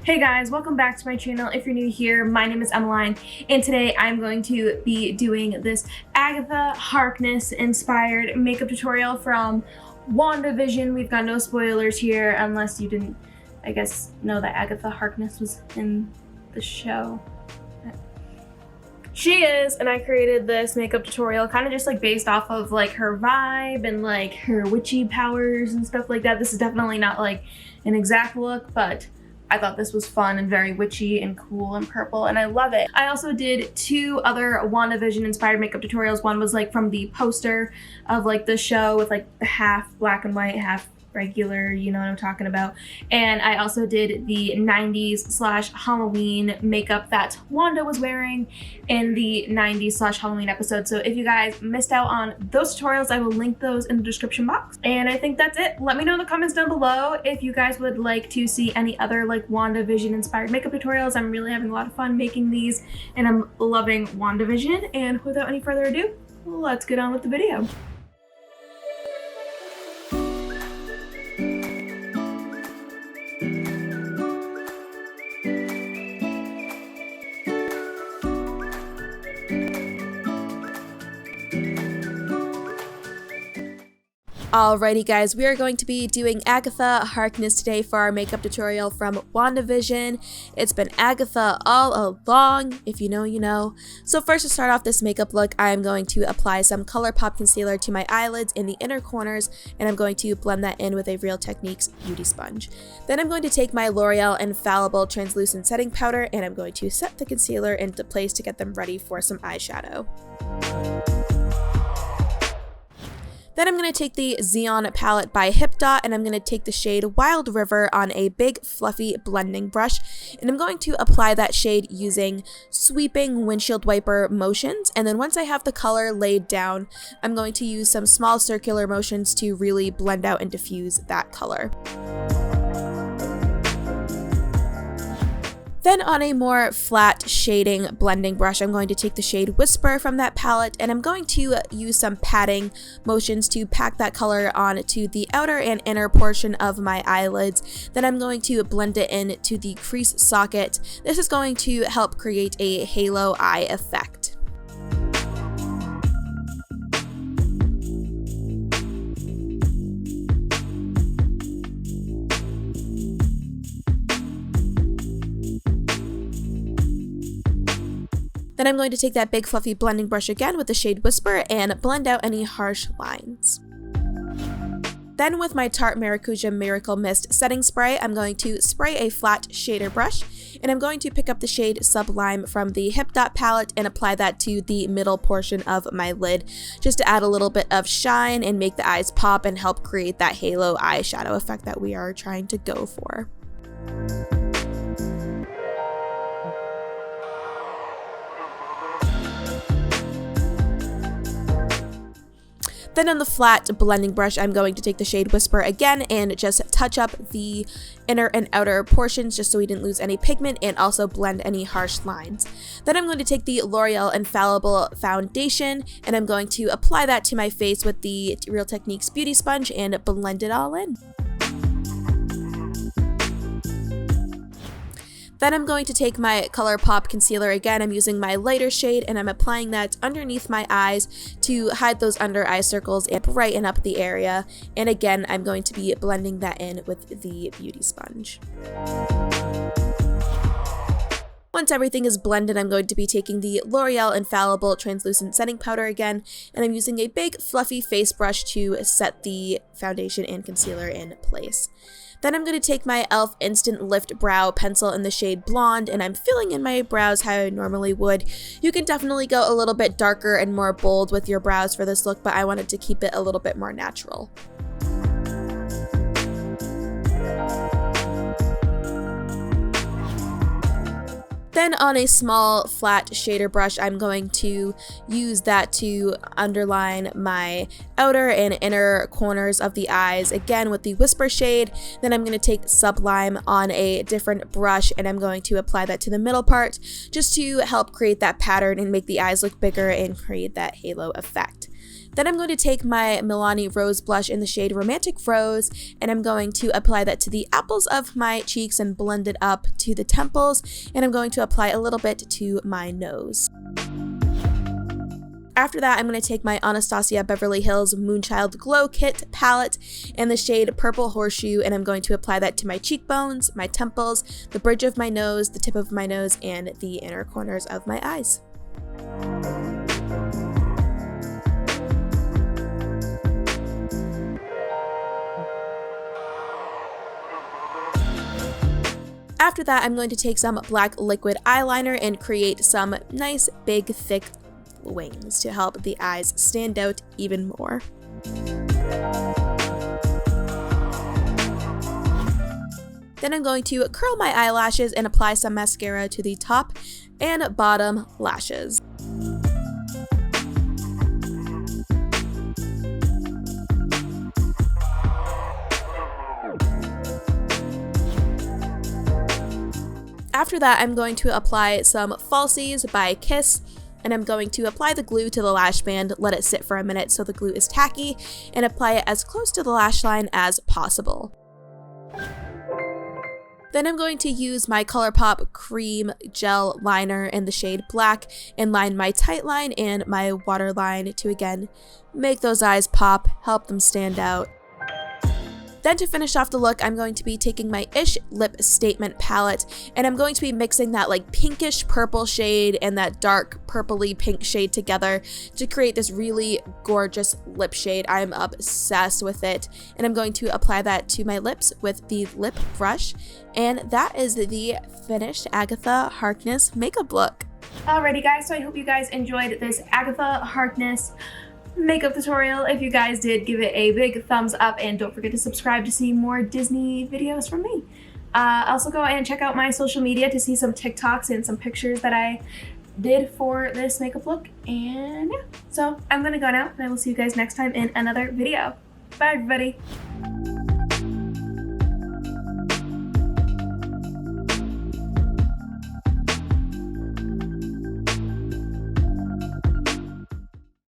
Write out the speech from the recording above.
Hey guys, welcome back to my channel. If you're new here, my name is Emeline, and today I'm going to be doing this Agatha Harkness inspired makeup tutorial from WandaVision. We've got no spoilers here, unless you didn't, I guess, know that Agatha Harkness was in the show. She is, and I created this makeup tutorial kind of just like based off of like her vibe and like her witchy powers and stuff like that. This is definitely not like an exact look, but I thought this was fun and very witchy and cool and purple, and I love it. I also did two other WandaVision inspired makeup tutorials. One was like from the poster of like the show with like the half black and white, half regular, you know what I'm talking about. And I also did the 90s / Halloween makeup that Wanda was wearing in the 90s / Halloween episode. So if you guys missed out on those tutorials, I will link those in the description box. And I think that's it. Let me know in the comments down below if you guys would like to see any other like WandaVision inspired makeup tutorials. I'm really having a lot of fun making these, and I'm loving WandaVision. And without any further ado, let's get on with the video. Alrighty guys, we are going to be doing Agatha Harkness today for our makeup tutorial from WandaVision. It's been Agatha all along, if you know, you know. So first, to start off this makeup look, I am going to apply some ColourPop concealer to my eyelids in the inner corners, and I'm going to blend that in with a Real Techniques beauty sponge. Then I'm going to take my L'Oreal Infallible translucent setting powder, and I'm going to set the concealer into place to get them ready for some eyeshadow. Then I'm going to take the Xeon palette by HipDot, and I'm going to take the shade Wild River on a big fluffy blending brush, and I'm going to apply that shade using sweeping windshield wiper motions. And then once I have the color laid down, I'm going to use some small circular motions to really blend out and diffuse that color. Then on a more flat shading blending brush, I'm going to take the shade Whisper from that palette, and I'm going to use some patting motions to pack that color onto the outer and inner portion of my eyelids. Then I'm going to blend it into the crease socket. This is going to help create a halo eye effect. Then I'm going to take that big fluffy blending brush again with the shade Whisper and blend out any harsh lines. Then with my Tarte Maracuja Miracle Mist setting spray, I'm going to spray a flat shader brush, and I'm going to pick up the shade Sublime from the HipDot palette and apply that to the middle portion of my lid, just to add a little bit of shine and make the eyes pop and help create that halo eyeshadow effect that we are trying to go for. Then on the flat blending brush, I'm going to take the shade Whisper again and just touch up the inner and outer portions just so we didn't lose any pigment, and also blend any harsh lines. Then I'm going to take the L'Oreal Infallible foundation, and I'm going to apply that to my face with the Real Techniques beauty sponge and blend it all in. Then I'm going to take my ColourPop concealer again. I'm using my lighter shade, and I'm applying that underneath my eyes to hide those under eye circles and brighten up the area. And again, I'm going to be blending that in with the beauty sponge. Once everything is blended, I'm going to be taking the L'Oreal Infallible translucent setting powder again, and I'm using a big fluffy face brush to set the foundation and concealer in place. Then I'm going to take my e.l.f. Instant Lift Brow Pencil in the shade Blonde, and I'm filling in my brows how I normally would. You can definitely go a little bit darker and more bold with your brows for this look, but I wanted to keep it a little bit more natural. Then on a small flat shader brush, I'm going to use that to underline my outer and inner corners of the eyes, again with the Whisper shade. Then I'm going to take Sublime on a different brush, and I'm going to apply that to the middle part just to help create that pattern and make the eyes look bigger and create that halo effect. Then I'm going to take my Milani Rose blush in the shade Romantic Rose, and I'm going to apply that to the apples of my cheeks and blend it up to the temples, and I'm going to apply a little bit to my nose. After that, I'm going to take my Anastasia Beverly Hills Moonchild Glow Kit palette in the shade Purple Horseshoe, and I'm going to apply that to my cheekbones, my temples, the bridge of my nose, the tip of my nose, and the inner corners of my eyes. After that, I'm going to take some black liquid eyeliner and create some nice, big, thick wings to help the eyes stand out even more. Then I'm going to curl my eyelashes and apply some mascara to the top and bottom lashes. After that, I'm going to apply some falsies by Kiss, and I'm going to apply the glue to the lash band, let it sit for a minute so the glue is tacky, and apply it as close to the lash line as possible. Then I'm going to use my ColourPop Cream Gel Liner in the shade Black and line my tight line and my waterline to again make those eyes pop, help them stand out. Then to finish off the look, I'm going to be taking my Ish Lip Statement palette, and I'm going to be mixing that like pinkish purple shade and that dark purpley pink shade together to create this really gorgeous lip shade. I'm obsessed with it, and I'm going to apply that to my lips with the lip brush, and that is the finished Agatha Harkness makeup look. Alrighty guys, so I hope you guys enjoyed this Agatha Harkness makeup tutorial. If you guys did, give it a big thumbs up and don't forget to subscribe to see more Disney videos from me. Also go and check out my social media to see some TikToks and some pictures that I did for this makeup look. And yeah, so I'm gonna go now and I will see you guys next time in another video. Bye everybody.